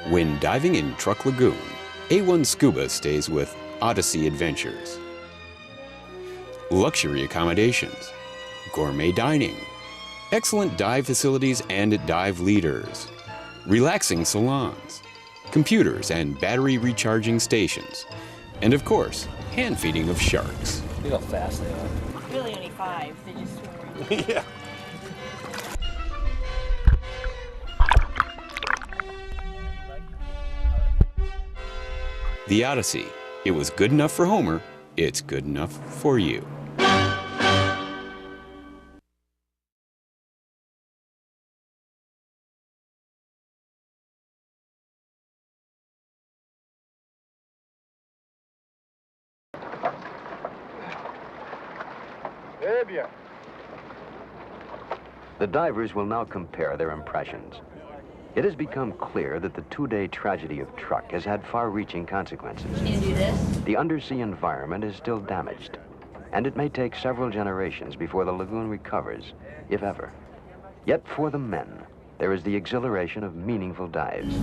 When diving in Truk Lagoon, A1 Scuba stays with Odyssey Adventures. Luxury accommodations, gourmet dining, excellent dive facilities and dive leaders, relaxing salons, computers and battery recharging stations, and of course, hand feeding of sharks. Look how fast they are. Really only 5. They just swim around. Yeah. The Odyssey. It was good enough for Homer, it's good enough for you. The divers will now compare their impressions. It has become clear that the two-day tragedy of Truk has had far-reaching consequences. Can you do this? The undersea environment is still damaged, and it may take several generations before the lagoon recovers, if ever. Yet for the men, there is the exhilaration of meaningful dives.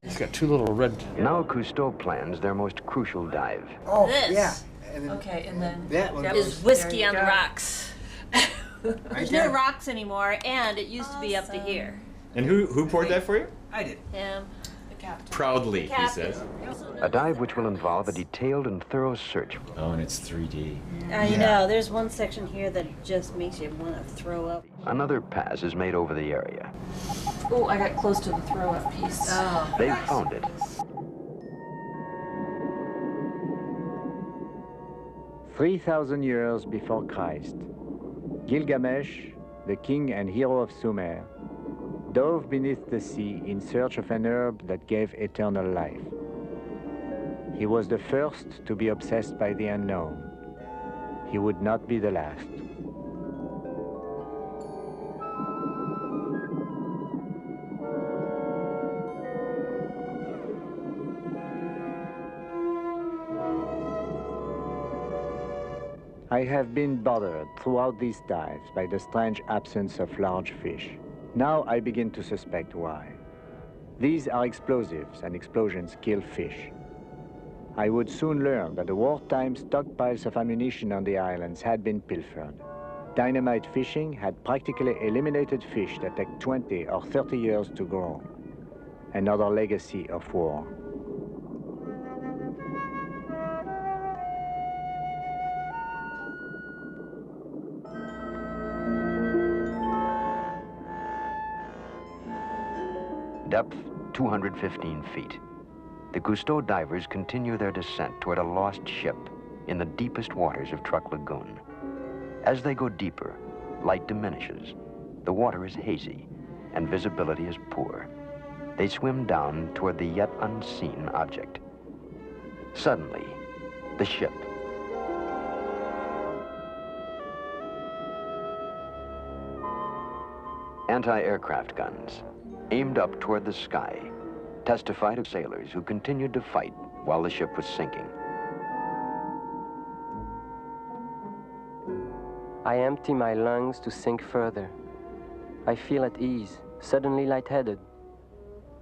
It's got 2 little red... Now Cousteau plans their most crucial dive. Oh, This. yeah. And then Okay, and then that one is goes- whiskey there on you the go. rocks. There's no rocks anymore, and it used to be up to here. And who poured that for you? I did. Him, the captain. Proudly, he Captain. says. A dive which will involve a detailed and thorough search. Oh, and it's 3D. I know. There's one section here that just makes you want to throw up. Another pass is made over the area. Oh, I got close to the throw-up piece. Oh. They've found it. 3,000 years before Christ, Gilgamesh, the king and hero of Sumer, dove beneath the sea in search of an herb that gave eternal life. He was the first to be obsessed by the unknown. He would not be the last. I have been bothered throughout these dives by the strange absence of large fish. Now I begin to suspect why. These are explosives, and explosions kill fish. I would soon learn that the wartime stockpiles of ammunition on the islands had been pilfered. Dynamite fishing had practically eliminated fish that take 20 or 30 years to grow. Another legacy of war. Depth 215 feet. The Cousteau divers continue their descent toward a lost ship in the deepest waters of Truk Lagoon. As they go deeper, light diminishes. The water is hazy and visibility is poor. They swim down toward the yet unseen object. Suddenly, the ship. Anti-aircraft guns, aimed up toward the sky, testified of sailors who continued to fight while the ship was sinking. I empty my lungs to sink further. I feel at ease, suddenly lightheaded.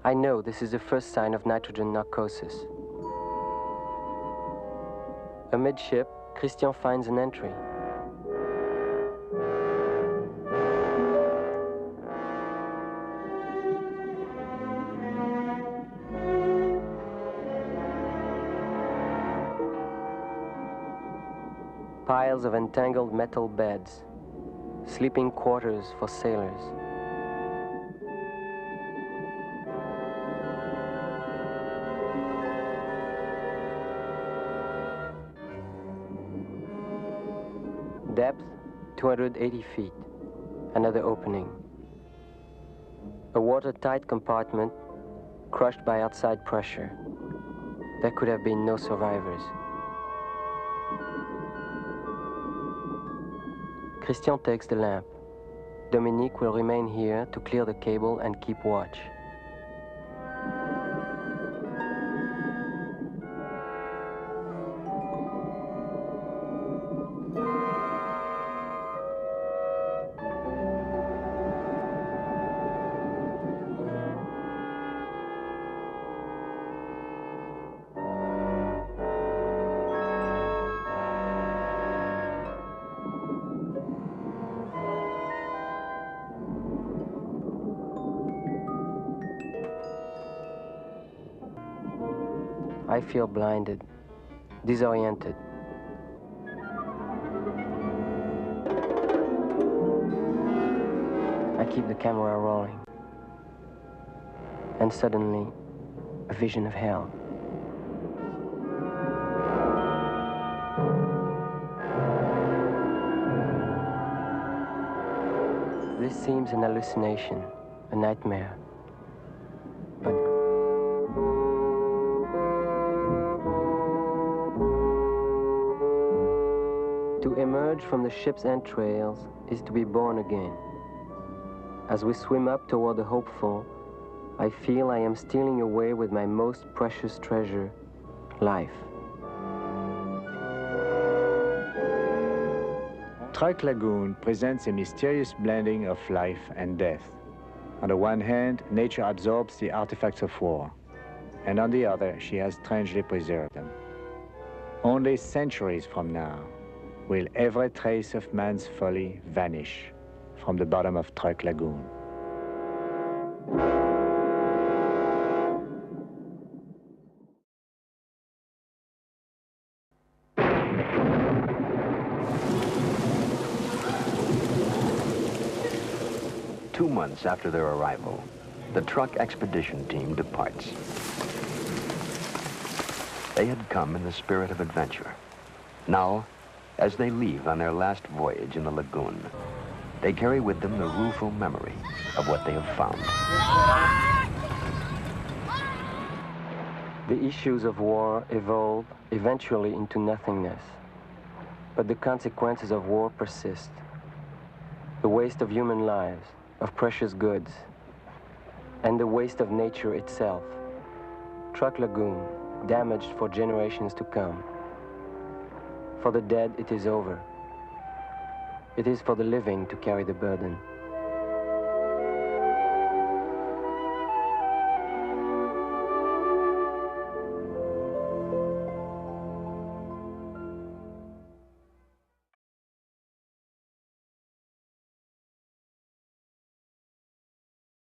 I know this is the first sign of nitrogen narcosis. Amidship, Christian finds an entry. Piles of entangled metal beds, sleeping quarters for sailors. Depth, 280 feet. Another opening. A watertight compartment crushed by outside pressure. There could have been no survivors. Christian takes the lamp. Dominique will remain here to clear the cable and keep watch. I feel blinded, disoriented. I keep the camera rolling. And suddenly, a vision of hell. This seems an hallucination, a nightmare. But to emerge from the ship's entrails is to be born again. As we swim up toward the hopeful, I feel I am stealing away with my most precious treasure, life. Truk Lagoon presents a mysterious blending of life and death. On the one hand, nature absorbs the artifacts of war, and on the other, she has strangely preserved them. Only centuries from now will every trace of man's folly vanish from the bottom of Truk Lagoon. Two months after their arrival, the Truk expedition team departs. They had come in the spirit of adventure. Now, as they leave on their last voyage in the lagoon, they carry with them the rueful memory of what they have found. The issues of war evolve eventually into nothingness. But the consequences of war persist. The waste of human lives, of precious goods, and the waste of nature itself. Truk Lagoon, damaged for generations to come. For the dead, it is over. It is for the living to carry the burden.